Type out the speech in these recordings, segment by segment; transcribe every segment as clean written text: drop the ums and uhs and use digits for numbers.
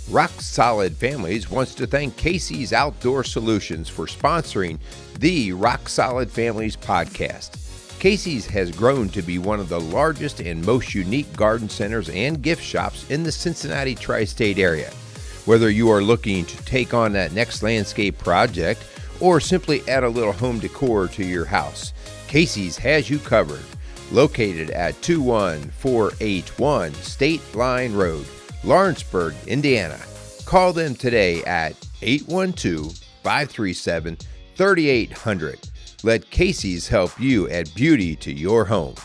Rock Solid Families wants to thank Casey's Outdoor Solutions for sponsoring the Rock Solid Families podcast. Casey's has grown to be one of the largest and most unique garden centers and gift shops in the Cincinnati tri-state area. Whether you are looking to take on that next landscape project or simply add a little home decor to your house, Casey's has you covered. Located at 21481 State Line Road, Lawrenceburg, Indiana. Call them today at 812-537-3800. Let Casey's help you add beauty to your home.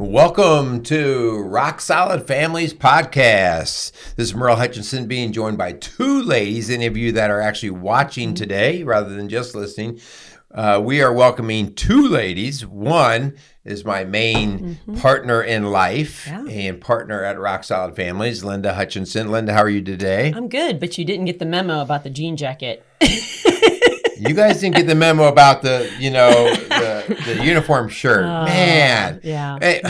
Welcome to Rock Solid Families Podcast. This is Merrill Hutchinson being joined by two ladies. Any of you that are actually watching today rather than just listening, we are welcoming two ladies. One is my main partner in life and partner at Rock Solid Families, Linda Hutchinson. Linda, how are you today? I'm good, but you didn't get the memo about the jean jacket. You guys didn't get the memo about the uniform shirt. Man. Yeah. Hey,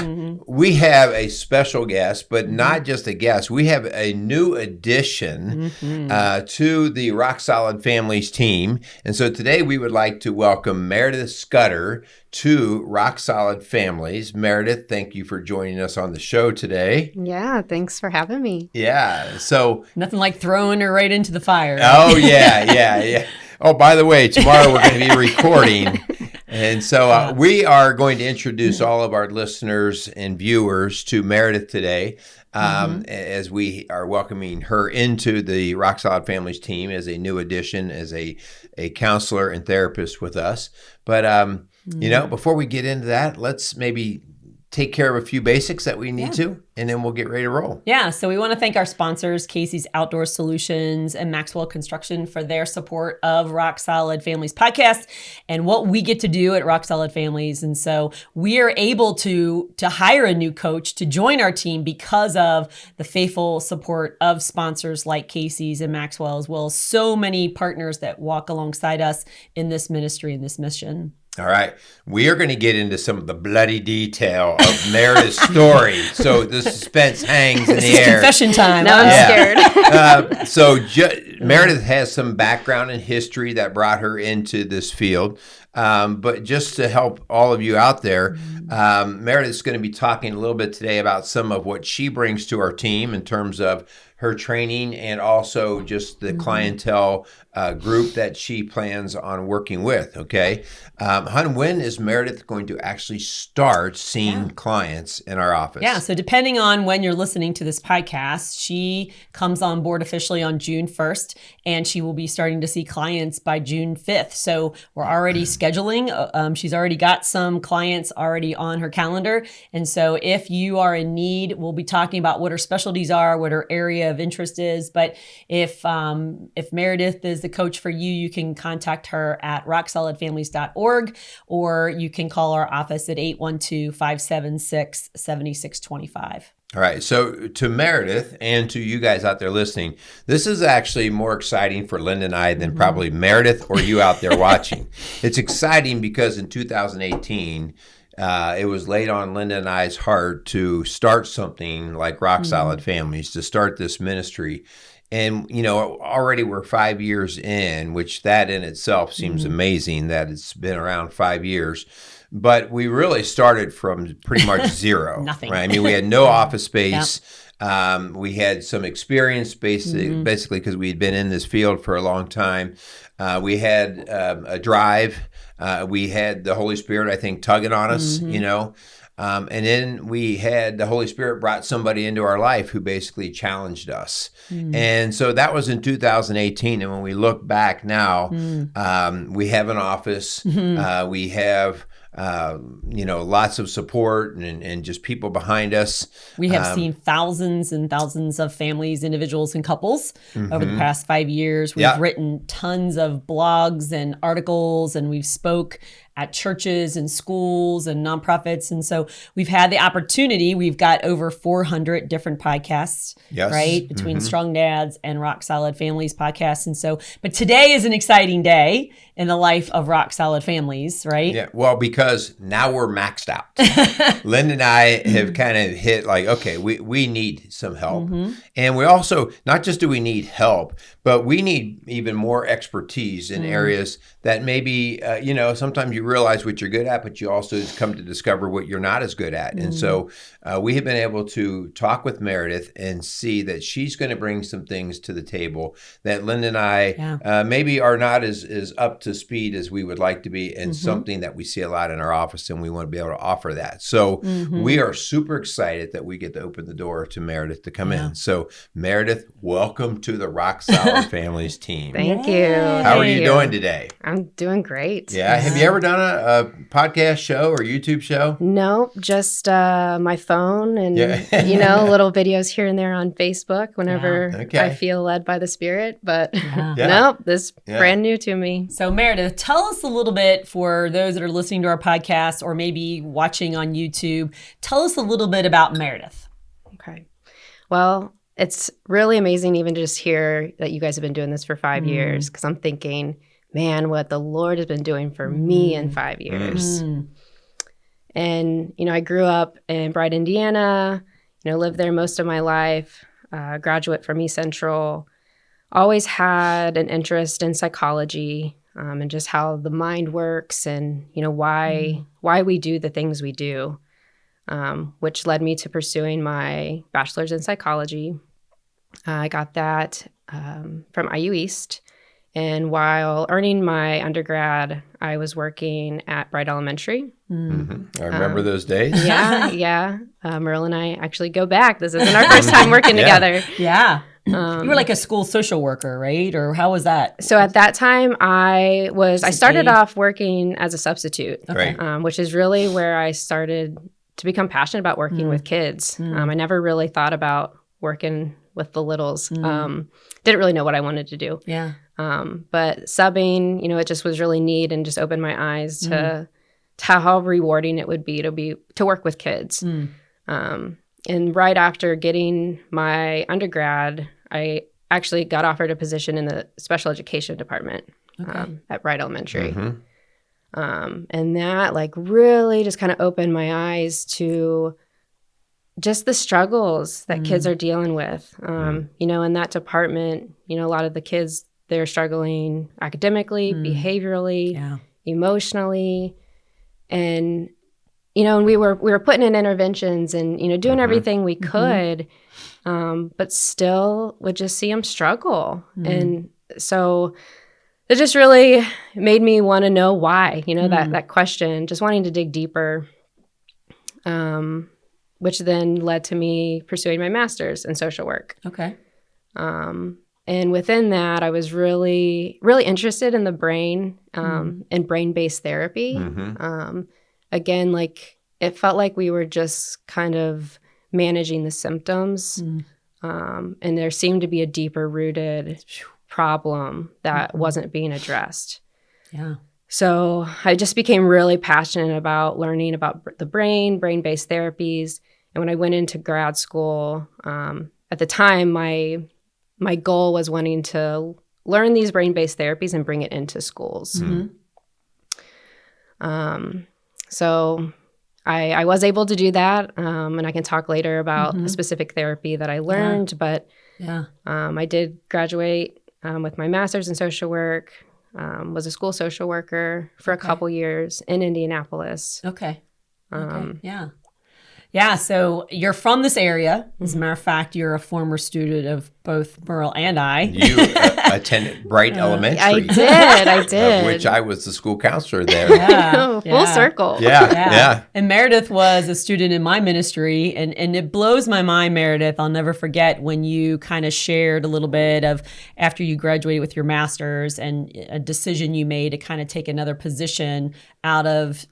we have a special guest, but not just a guest. We have a new addition to the Rock Solid Families team. And so today we would like to welcome Meredith Scudder to Rock Solid Families. Meredith, thank you for joining us on the show today. Yeah, thanks for having me. Yeah. So nothing like throwing her right into the fire. Right? Oh, yeah. Oh, by the way, tomorrow we're going to be recording. And so we are going to introduce all of our listeners and viewers to Meredith today as we are welcoming her into the Rock Solid Families team as a new addition, as a counselor and therapist with us. But, before we get into that, let's maybe take care of a few basics that we need to, and then we'll get ready to roll. Yeah, so we want to thank our sponsors, Casey's Outdoor Solutions and Maxwell Construction, for their support of Rock Solid Families podcast and what we get to do at Rock Solid Families. And so we are able to hire a new coach to join our team because of the faithful support of sponsors like Casey's and Maxwell, as well as so many partners that walk alongside us in this ministry and this mission. All right. We are going to get into some of the bloody detail of Meredith's story. So the suspense hangs in the air. Confession time. Now I'm scared. Meredith has some background and history that brought her into this field. But just to help all of you out there, Meredith's going to be talking a little bit today about some of what she brings to our team in terms of her training and also just the clientele group that she plans on working with, okay? Hun, when is Meredith going to actually start seeing clients in our office? Yeah, so depending on when you're listening to this podcast, she comes on board officially on June 1st, and she will be starting to see clients by June 5th. So we're already scheduling. She's already got some clients already on her calendar. And so if you are in need, we'll be talking about what her specialties are, what her area of interest is. But if Meredith is the coach for you, you can contact her at rocksolidfamilies.org, or you can call our office at 812-576-7625. All right. So to Meredith and to you guys out there listening, this is actually more exciting for Linda and I than probably Meredith or you out there watching. It's exciting because in 2018, it was laid on Linda and I's heart to start something like Rock Solid Families, to start this ministry. And, already we're 5 years in, which that in itself seems amazing that it's been around 5 years. But we really started from pretty much zero. Nothing. Right? I mean, we had no office space. Yep. We had some experience basically because we had been in this field for a long time. We had a drive. We had the Holy Spirit, I think, tugging on us, and then we had the Holy Spirit brought somebody into our life who basically challenged us. And so that was in 2018. And when we look back now, we have an office. We have lots of support and just people behind us. We have seen thousands and thousands of families, individuals, and couples over the past 5 years. We've written tons of blogs and articles, and we've spoke at churches and schools and nonprofits. And so we've had the opportunity, we've got over 400 different podcasts, Yes. right? Between Strong Dads and Rock Solid Families podcasts. And so, but today is an exciting day in the life of Rock Solid Families, right? Yeah, well, because now we're maxed out. Linda and I have kind of hit like, okay, we need some help. And we also, not just do we need help, but we need even more expertise in areas that maybe, sometimes you realize what you're good at, but you also come to discover what you're not as good at. And so we have been able to talk with Meredith and see that she's going to bring some things to the table that Linda and I maybe are not as up to speed as we would like to be, and something that we see a lot in our office, and we want to be able to offer that. So we are super excited that we get to open the door to Meredith to come in. So Meredith, welcome to the Rock Solid Families team. Thank you. How are you doing today? I'm doing great. Yeah. Have you ever done a podcast show or YouTube show? No, just my phone and, little videos here and there on Facebook whenever I feel led by the Spirit. But nope, this is brand new to me. So Meredith, tell us a little bit, for those that are listening to our podcast or maybe watching on YouTube, tell us a little bit about Meredith. Okay. Well, it's really amazing even to just hear that you guys have been doing this for 5 years, because I'm thinking, man, what the Lord has been doing for me in 5 years. And, I grew up in Bride, Indiana, lived there most of my life, graduate from East Central, always had an interest in psychology and just how the mind works and, why we do the things we do, which led me to pursuing my bachelor's in psychology. I got that from IU East. And while earning my undergrad, I was working at Bride Elementary. I remember those days. Yeah. Merrill and I actually go back. This isn't our first time working together. Yeah. You were like a school social worker, right? Or how was that? So at that time, I started off working as a substitute, which is really where I started to become passionate about working with kids. I never really thought about working with the littles. Didn't really know what I wanted to do. Yeah. But subbing, it just was really neat and just opened my eyes to how rewarding it would be to work with kids. And right after getting my undergrad, I actually got offered a position in the special education department at Bride Elementary. And that really just kind of opened my eyes to just the struggles that kids are dealing with. In that department, a lot of the kids, they're struggling academically, behaviorally, emotionally. And, and we were putting in interventions and, doing everything we could, but still would just see them struggle. And so it just really made me want to know why, that question, just wanting to dig deeper, which then led to me pursuing my master's in social work. Okay. And within that, I was really, really interested in the brain and brain-based therapy. Again, it felt like we were just kind of managing the symptoms. And there seemed to be a deeper-rooted problem that wasn't being addressed. Yeah. So I just became really passionate about learning about the brain, brain-based therapies. And when I went into grad school, at the time, my goal was wanting to learn these brain-based therapies and bring it into schools. So I was able to do that, and I can talk later about a specific therapy that I learned. But I did graduate with my master's in social work, was a school social worker for a couple years in Indianapolis. Okay. Yeah, so you're from this area. As a matter of fact, you're a former student of both Merrill and I. You attended Bright Elementary. I did. Which I was the school counselor there. Full circle. Yeah. And Meredith was a student in my ministry. And it blows my mind, Meredith. I'll never forget when you kind of shared a little bit of after you graduated with your master's and a decision you made to kind of take another position out of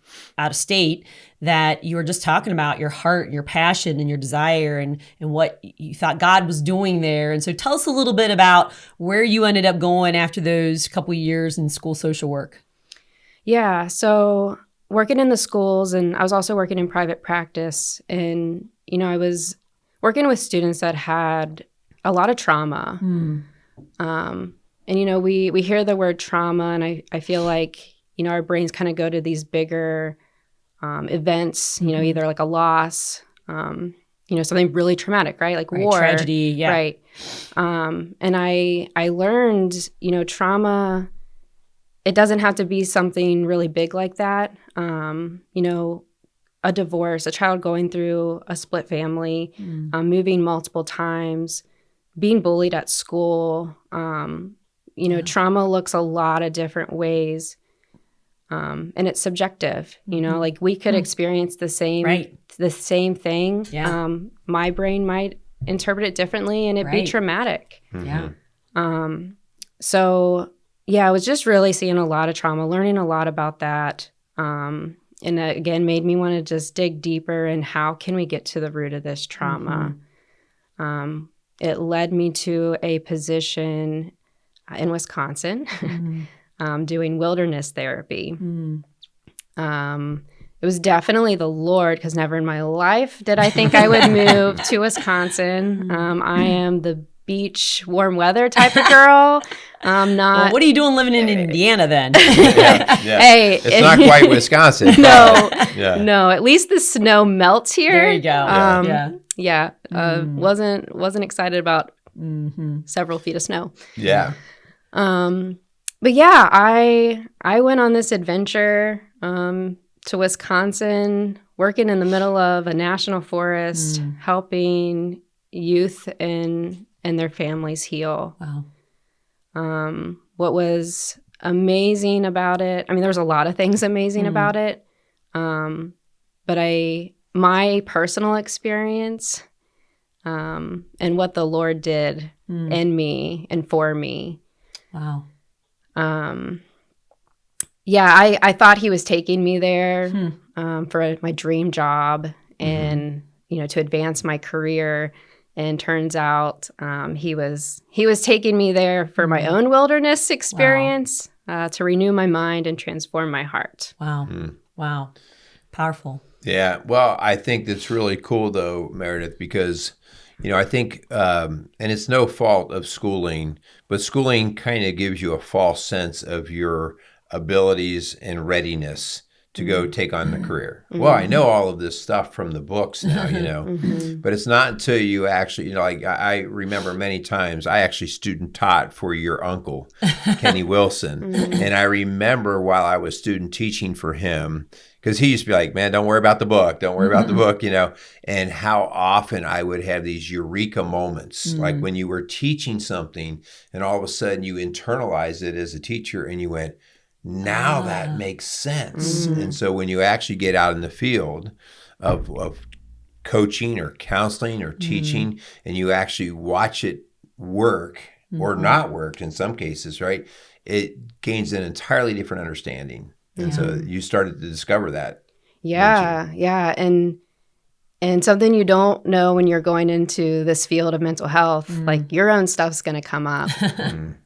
state, that you were just talking about your heart and your passion and your desire and what you thought God was doing there. And so tell us a little bit about where you ended up going after those couple of years in school social work. Yeah. So working in the schools, and I was also working in private practice, and, I was working with students that had a lot of trauma. And, we hear the word trauma, and I feel like, our brains kind of go to these bigger events, either like a loss, something really traumatic, right? Like war. Tragedy, yeah. Right. And I learned, trauma, it doesn't have to be something really big like that. A divorce, a child going through a split family, moving multiple times, being bullied at school. Trauma looks a lot of different ways. And it's subjective, like we could experience the same thing. Yeah. My brain might interpret it differently, and it'd be traumatic. Yeah. So I was just really seeing a lot of trauma, learning a lot about that. And that, again, made me want to just dig deeper and how can we get to the root of this trauma? It led me to a position in Wisconsin doing wilderness therapy. It was definitely the Lord, because never in my life did I think I would move to Wisconsin. I am the beach, warm weather type of girl. Not. Well, what are you doing living in Indiana then? Hey, it's not quite Wisconsin. No. At least the snow melts here. There you go. Wasn't excited about several feet of snow. Yeah. But yeah, I went on this adventure to Wisconsin, working in the middle of a national forest, helping youth and their families heal. Wow. What was amazing about it, there was a lot of things amazing about it, but my personal experience and what the Lord did in me and for me. Wow. I thought he was taking me there for my dream job and, to advance my career. And turns out he was taking me there for my own wilderness experience, to renew my mind and transform my heart. Wow. Wow. Powerful. Yeah. Well, I think that's really cool, though, Meredith, because, I think, and it's no fault of schooling, but schooling kind of gives you a false sense of your abilities and readiness to go take on the career. Well, I know all of this stuff from the books now, but it's not until you actually, like I remember many times I actually student taught for your uncle, Kenny Wilson. And I remember while I was student teaching for him, because he used to be like, man, don't worry about the book. Don't worry about the book, and how often I would have these eureka moments, like when you were teaching something and all of a sudden you internalize it as a teacher and you went, now that makes sense. And so when you actually get out in the field of coaching or counseling or teaching, and you actually watch it work or not work in some cases, right? It gains an entirely different understanding. And so you started to discover that. Yeah. And something you don't know when you're going into this field of mental health, like your own stuff's going to come up.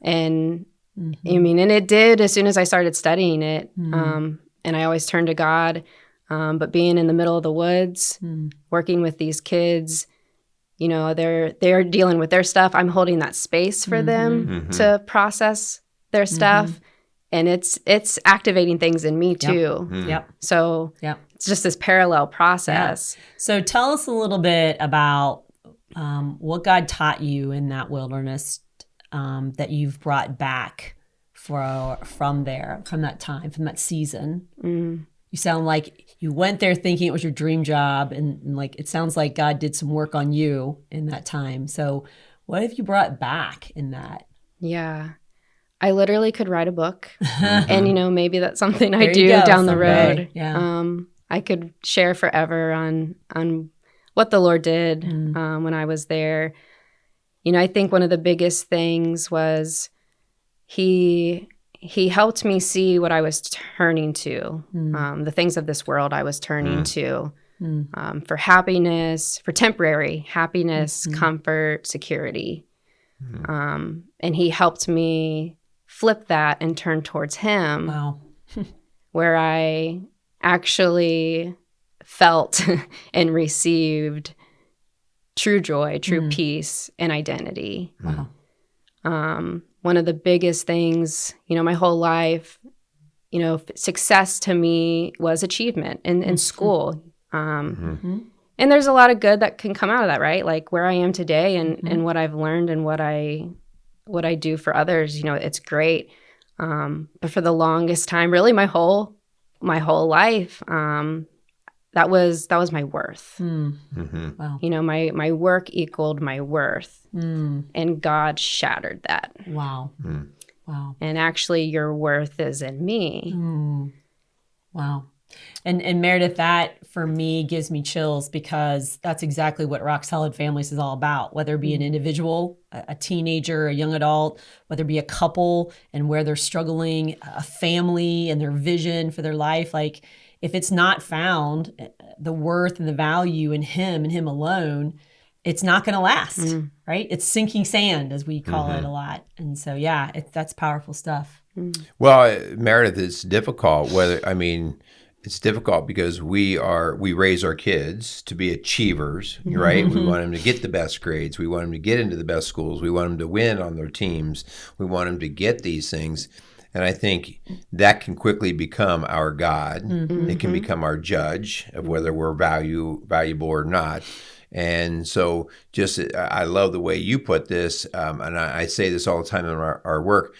And and it did as soon as I started studying it. And I always turned to God. But being in the middle of the woods, working with these kids, they're dealing with their stuff. I'm holding that space for them to process their stuff. And it's activating things in me too. Yep. So it's just this parallel process. Yeah. So tell us a little bit about what God taught you in that wilderness that you've brought back from that time, from that season. You sound like you went there thinking it was your dream job, and like it sounds like God did some work on you in that time. So what have you brought back in that? Yeah. I literally could write a book, and maybe that's something I do down the road. Yeah. I could share forever on what the Lord did when I was there. I think one of the biggest things was he helped me see what I was turning to, the things of this world I was turning to for happiness, for temporary happiness, comfort, security. And he helped me flip that and turn towards him. Wow. where I actually felt and received true joy, true peace, and identity. Wow. One of the biggest things, my whole life, success to me was achievement in school. And there's a lot of good that can come out of that, right? Like where I am today and what I've learned and what I do for others, it's great. But for the longest time, really my whole life, that was my worth. Wow. My work equaled my worth, and God shattered that. Wow. Wow. And actually, your worth is in me. Wow. And Meredith, that for me gives me chills, because that's exactly what Rock Solid Families is all about, whether it be an individual, a teenager, a young adult, whether it be a couple and where they're struggling, a family and their vision for their life. Like, if it's not found, the worth and the value in Him and Him alone, it's not going to last, right? It's sinking sand, as we call it a lot. And so, yeah, that's powerful stuff. Well, Meredith, it's difficult. It's difficult because we raise our kids to be achievers, right? We want them to get the best grades. We want them to get into the best schools. We want them to win on their teams. We want them to get these things. And I think that can become our God. It can become our judge of whether we're valuable or not. And so I love the way you put this. And I say this all the time in our work.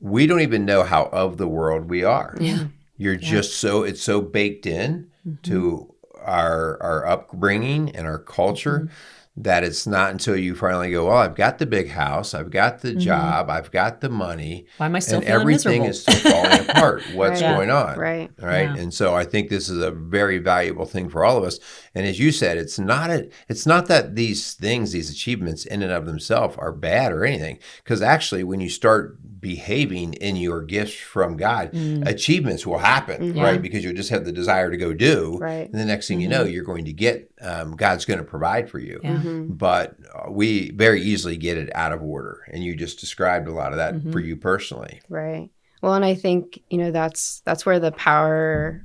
We don't even know how of the world we are. Yeah. You're just it's so baked in to our upbringing and our culture that it's not until you finally go, well, I've got the big house, I've got the job, I've got the money. Why am I still and feeling everything miserable? is still falling apart. What's going on? Right. Yeah. And so I think this is a very valuable thing for all of us. And as you said, it's not that these things, these achievements in and of themselves are bad or anything. Because actually, when you start behaving in your gifts from God, achievements will happen, right? Because you'll just have the desire to go do. Right. And the next thing you know, you're going to get, God's going to provide for you. Yeah. But we very easily get it out of order. And you just described a lot of that for you personally. Right. Well, and I think, that's where the power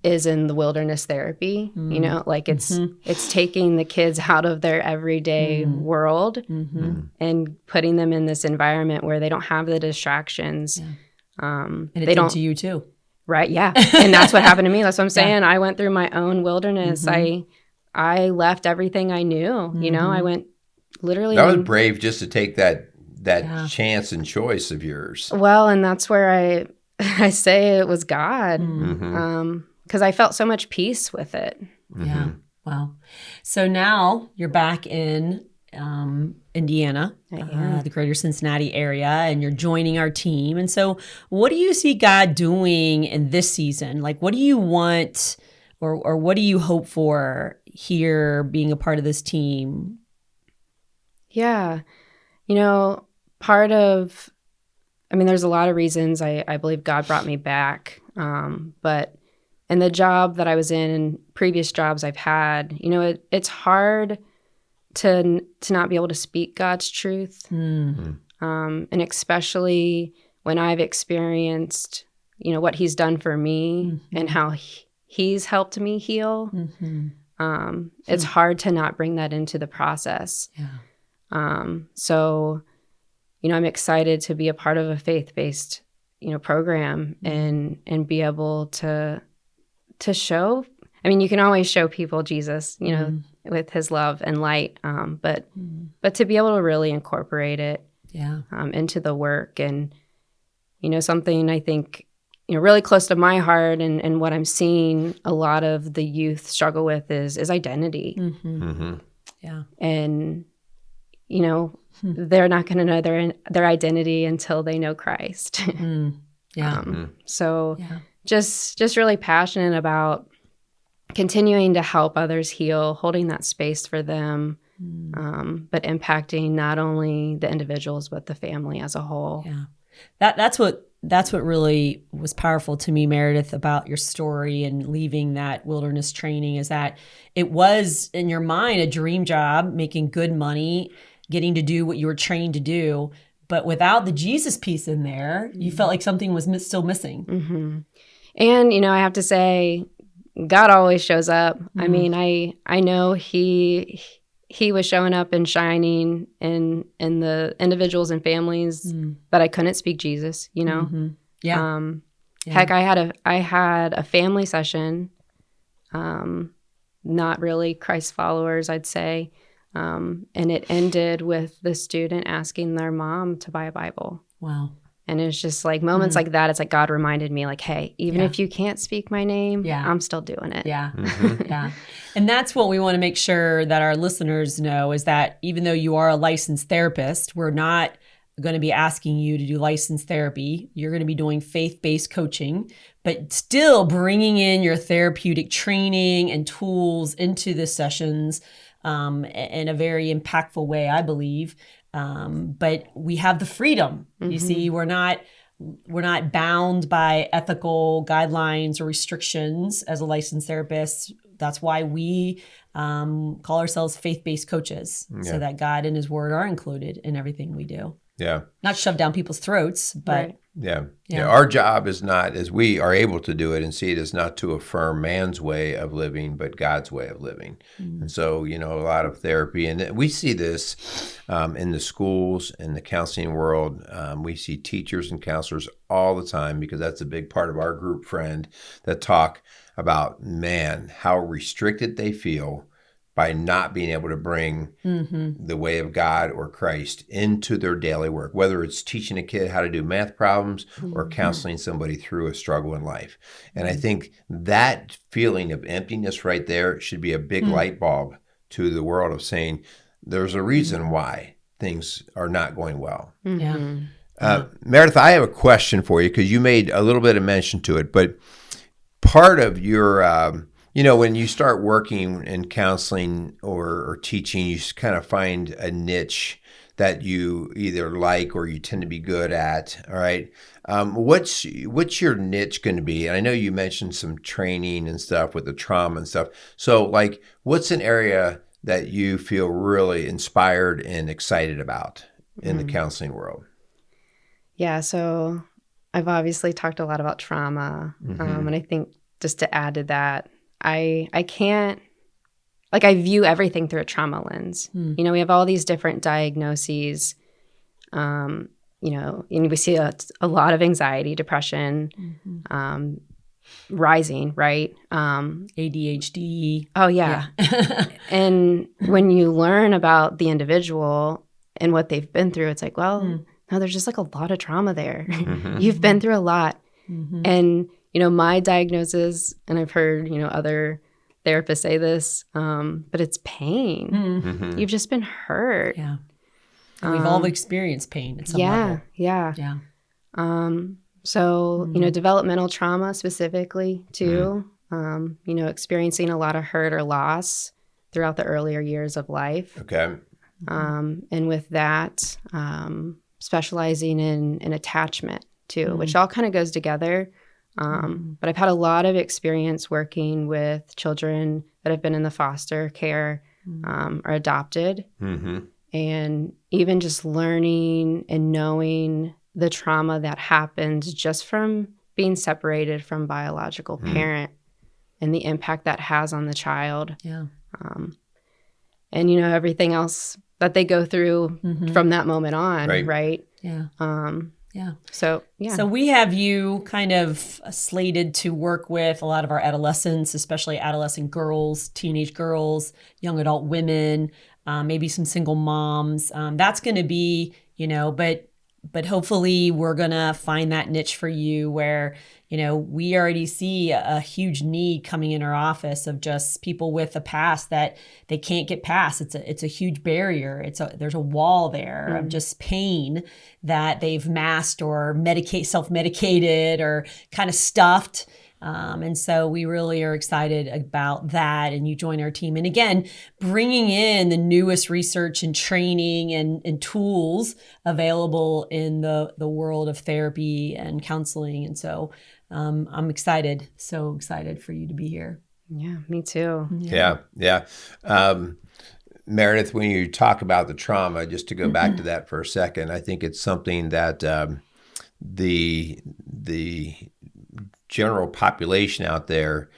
is in the wilderness therapy. Like it's taking the kids out of their everyday world and putting them in this environment where they don't have the distractions. Yeah. And it they don't to you too. Right. Yeah. And that's what happened to me. That's what I'm saying. I went through my own wilderness. I left everything I knew. I went literally. That was brave just to take that chance and choice of yours. Well, and that's where I say it was God. Because I felt so much peace with it. Yeah. Wow. So now you're back in Indiana, the greater Cincinnati area, and you're joining our team. And so what do you see God doing in this season? Like, what do you want or what do you hope for here being a part of this team? Yeah. There's a lot of reasons I believe God brought me back. But in the job that I was in and previous jobs I've had, it's hard to not be able to speak God's truth. And especially when I've experienced, what He's done for me and how He's helped me heal. It's hard to not bring that into the process. Yeah. So, I'm excited to be a part of a faith-based, program and be able to show. You can always show people Jesus, with His love and light, but to be able to really incorporate it into the work. And, something I think, really close to my heart and what I'm seeing a lot of the youth struggle with is identity. Yeah. And, they're not going to know their identity until they know Christ. So just really passionate about continuing to help others heal, holding that space for them, but impacting not only the individuals, but the family as a whole. Yeah. That's what really was powerful to me, Meredith, about your story and leaving that wilderness training, is that it was in your mind a dream job, making good money, getting to do what you were trained to do. But without the Jesus piece in there, you felt like something was still missing. And, I have to say, God always shows up. I mean, I know he was showing up and shining in the individuals and families that I couldn't speak Jesus, Mm-hmm. Yeah. Heck, I had a family session, not really Christ followers, I'd say. And it ended with the student asking their mom to buy a Bible. Wow. And it's just like moments like that. It's like God reminded me, like, hey, even if you can't speak my name, I'm still doing it. Yeah. Yeah. And that's what we want to make sure that our listeners know, is that even though you are a licensed therapist, we're not going to be asking you to do licensed therapy. You're going to be doing faith-based coaching, but still bringing in your therapeutic training and tools into the sessions in a very impactful way, I believe. But we have the freedom. You see, we're not bound by ethical guidelines or restrictions as a licensed therapist. That's why we call ourselves faith-based coaches, so that God and His Word are included in everything we do. Yeah. Not shoved down people's throats, but Yeah. Our job is not, as we are able to do it and see it, is not to affirm man's way of living, but God's way of living. And so, a lot of therapy, and we see this in the schools, in the counseling world. We see teachers and counselors all the time, because that's a big part of our group friend, that talk about, man, how restricted they feel by not being able to bring the way of God or Christ into their daily work, whether it's teaching a kid how to do math problems or counseling somebody through a struggle in life. And I think that feeling of emptiness right there should be a big light bulb to the world of saying, there's a reason why things are not going well. Meredith, I have a question for you, because you made a little bit of mention to it, but part of your when you start working in counseling or teaching, you just kind of find a niche that you either like or you tend to be good at. All right. What's your niche going to be? And I know you mentioned some training and stuff with the trauma and stuff. So, like, what's an area that you feel really inspired and excited about in the counseling world? Yeah. So I've obviously talked a lot about trauma. And I think just to add to that, I can't, like, I view everything through a trauma lens. We have all these different diagnoses, and we see a lot of anxiety, depression, rising, right? ADHD. Oh, yeah. And when you learn about the individual and what they've been through, it's like, well, no, there's just like a lot of trauma there. You've been through a lot. And my diagnosis, and I've heard, other therapists say this, but it's pain. You've just been hurt. Yeah. And we've all experienced pain at some level. Yeah. So, developmental trauma specifically too, experiencing a lot of hurt or loss throughout the earlier years of life. Okay. And with that, specializing in attachment too, which all kind of goes together. But I've had a lot of experience working with children that have been in the foster care or adopted. And even just learning and knowing the trauma that happens just from being separated from biological parent and the impact that has on the child. Yeah. And, everything else that they go through from that moment on, right? Yeah. Yeah. So, yeah. So we have you kind of slated to work with a lot of our adolescents, especially adolescent girls, teenage girls, young adult women, maybe some single moms. That's going to be, but hopefully we're going to find that niche for you where, we already see a huge need coming in our office of just people with a past that they can't get past. It's a huge barrier. There's a wall there of just pain that they've masked or self-medicated or kind of stuffed. And so we really are excited about that. And you join our team. And again, bringing in the newest research and training and tools available in the world of therapy and counseling. And so I'm excited, so excited for you to be here. Yeah, me too. Yeah. Meredith, when you talk about the trauma, just to go back to that for a second, I think it's something that the general population out there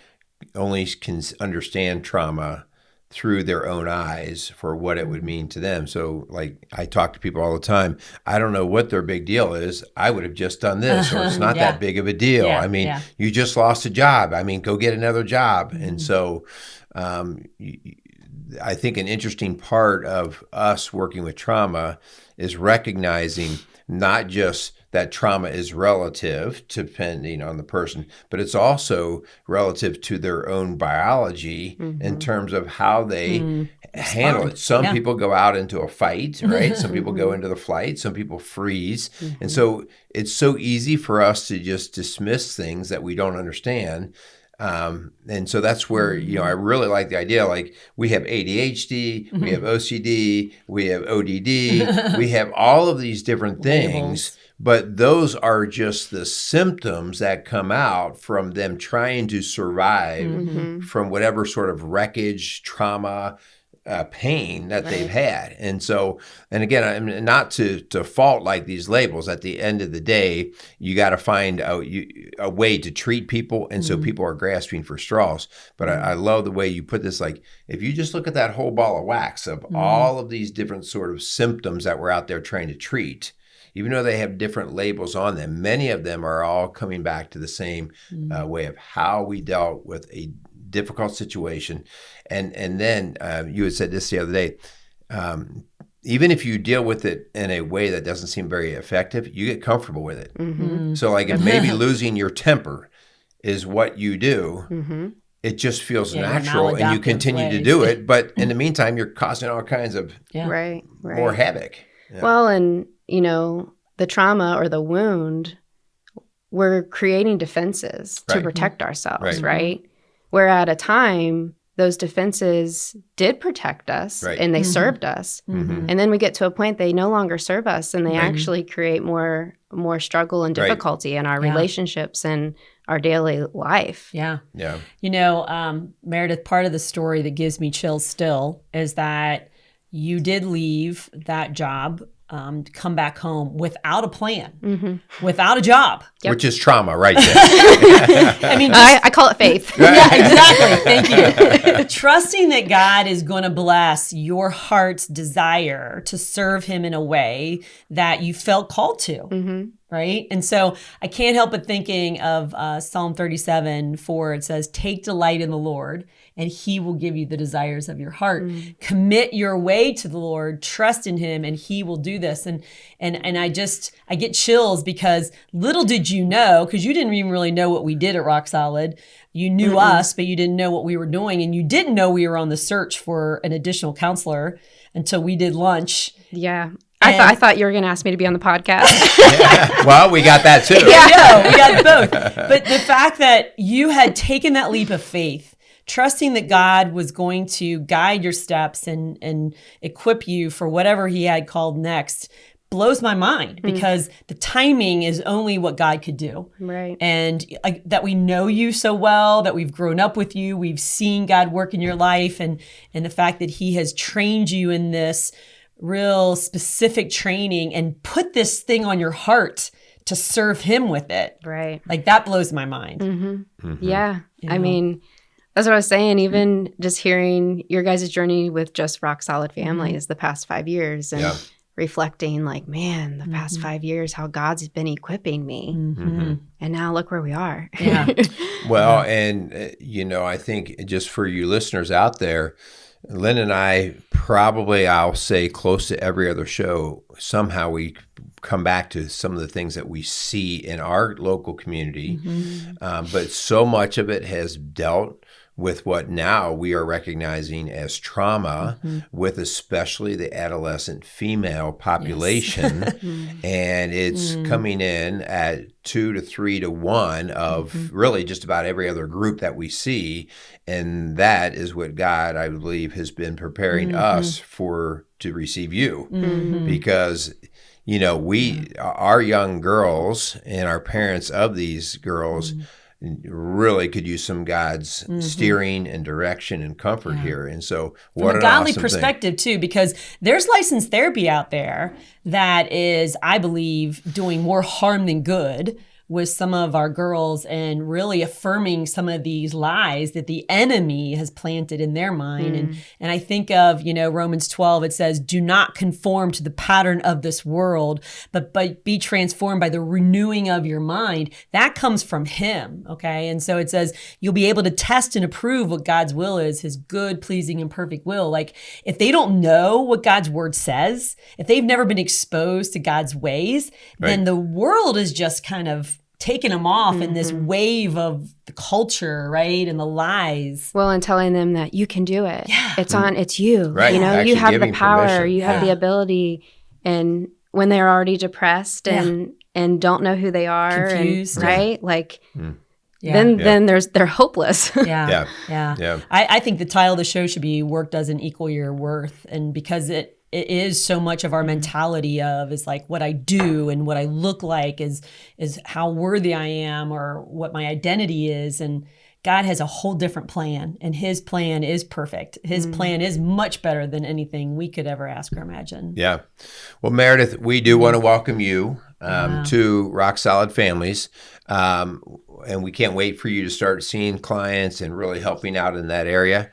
only can understand trauma through their own eyes for what it would mean to them. So like I talk to people all the time, I don't know what their big deal is. I would have just done this, or it's not that big of a deal. I mean, you just lost a job. I mean, go get another job. And so I think an interesting part of us working with trauma is recognizing not just that trauma is relative depending on the person, but it's also relative to their own biology in terms of how they handle it. Some people go out into a fight, right? Some people go into the flight, some people freeze. And so it's so easy for us to just dismiss things that we don't understand. And so that's where, I really like the idea, like we have ADHD, we have OCD, we have ODD, we have all of these different things, but those are just the symptoms that come out from them trying to survive from whatever sort of wreckage, trauma, pain that they've had. And so, and again, I'm not to fault like these labels. At the end of the day, you got to find a way to treat people. And so people are grasping for straws. But I love the way you put this, like, if you just look at that whole ball of wax of all of these different sort of symptoms that we're out there trying to treat, even though they have different labels on them, many of them are all coming back to the same way of how we dealt with a difficult situation. And then you had said this the other day, even if you deal with it in a way that doesn't seem very effective, you get comfortable with it. So like if maybe losing your temper is what you do, it just feels natural and you continue to do it. But in the meantime, you're causing all kinds of more havoc. Well, and the trauma or the wound, we're creating defenses to protect ourselves, right? Where at a time, those defenses did protect us and they served us. And then we get to a point they no longer serve us and they actually create more struggle and difficulty in our relationships and our daily life. Meredith, part of the story that gives me chills still is that you did leave that job to come back home without a plan, without a job. Which is trauma right there. I mean, I call it faith. Yeah, exactly. Thank you. Trusting that God is going to bless your heart's desire to serve him in a way that you felt called to. Right? And so I can't help but thinking of Psalm 37:4. It says, "Take delight in the Lord, and he will give you the desires of your heart." Commit your way to the Lord, trust in him, and he will do this. And I get chills because little did you know, because you didn't even really know what we did at Rock Solid. You knew us, but you didn't know what we were doing. And you didn't know we were on the search for an additional counselor until we did lunch. Yeah. I thought you were going to ask me to be on the podcast. Well, we got that too. Yeah, we got both. But the fact that you had taken that leap of faith, trusting that God was going to guide your steps and equip you for whatever he had called next, blows my mind because the timing is only what God could do. Right. And that we know you so well, that we've grown up with you, we've seen God work in your life, and the fact that he has trained you in this real specific training and put this thing on your heart to serve him with it. Right. Like that blows my mind. Yeah. I mean, that's what I was saying. Even just hearing your guys' journey with just Rock Solid Families the past 5 years and reflecting like, man, the past 5 years, how God's been equipping me. And now look where we are. Well, and, I think just for you listeners out there, Lynn and I probably, I'll say close to every other show, somehow we come back to some of the things that we see in our local community. But so much of it has dealt with what now we are recognizing as trauma, with especially the adolescent female population. And it's coming in at 2 to 3 to 1 of really just about every other group that we see. And that is what God, I believe, has been preparing us to receive you. Because our young girls and our parents of these girls really could use some God's steering and direction and comfort here. And so what from a godly perspective too, because there's licensed therapy out there that is, I believe, doing more harm than good with some of our girls and really affirming some of these lies that the enemy has planted in their mind. And I think of, Romans 12, it says, do not conform to the pattern of this world, but be transformed by the renewing of your mind. That comes from him. Okay. And so it says, you'll be able to test and approve what God's will is, his good, pleasing, and perfect will. Like if they don't know what God's word says, if they've never been exposed to God's ways, then the world is just kind of taking them off in this wave of the culture, right? And the lies. Well, and telling them that you can do it. Yeah. It's you. Right. You have the power, permission. you have the ability. And when they're already depressed and don't know who they are, confused, and, right? Like, Yeah. Then they're hopeless. Yeah. Yeah. I think the title of the show should be Work Doesn't Equal Your Worth. And because it is so much of our mentality of is like what I do and what I look like is how worthy I am or what my identity is. And God has a whole different plan, and his plan is perfect. His plan is much better than anything we could ever ask or imagine. Yeah. Well, Meredith, we do want to welcome you to Rock Solid Families. And we can't wait for you to start seeing clients and really helping out in that area.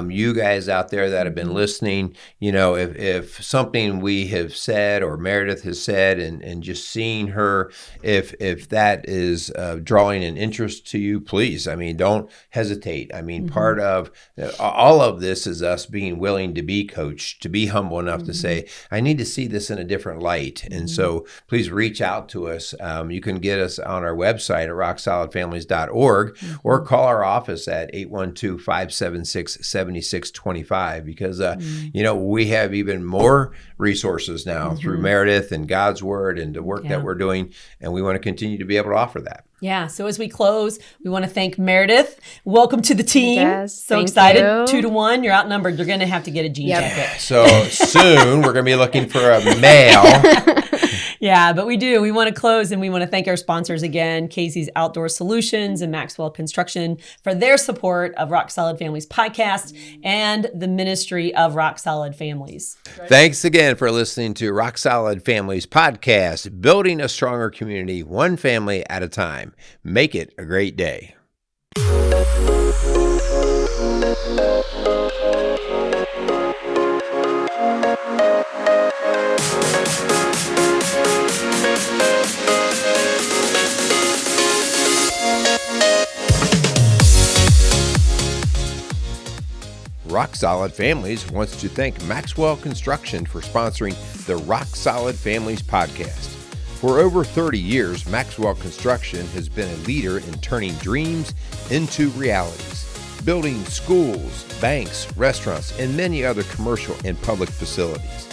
You guys out there that have been listening, if something we have said or Meredith has said and just seeing her, if that is drawing an interest to you, please, don't hesitate. Part of all of this is us being willing to be coached, to be humble enough to say, I need to see this in a different light. And so please reach out to us. You can get us on our website at rocksolidfamilies.org or call our office at 812-576-7625 because, we have even more resources now through Meredith and God's Word and the work that we're doing, and we want to continue to be able to offer that. Yeah. So as we close, we want to thank Meredith. Welcome to the team. Yes, so thank excited. you. 2-1. You're outnumbered. You're going to have to get a jean jacket. So soon we're going to be looking for a male. Yeah, but we do. We want to close and we want to thank our sponsors again, Casey's Outdoor Solutions and Maxwell Construction for their support of Rock Solid Families podcast and the ministry of Rock Solid Families. Thanks again for listening to Rock Solid Families podcast, building a stronger community, one family at a time. Make it a great day. Rock Solid Families wants to thank Maxwell Construction for sponsoring the Rock Solid Families podcast. For over 30 years, Maxwell Construction has been a leader in turning dreams into realities, building schools, banks, restaurants, and many other commercial and public facilities.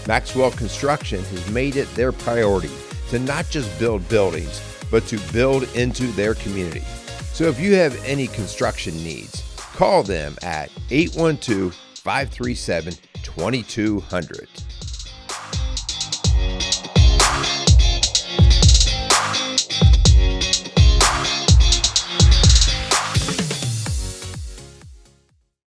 Maxwell Construction has made it their priority to not just build buildings, but to build into their community. So if you have any construction needs, call them at 812-537-2200.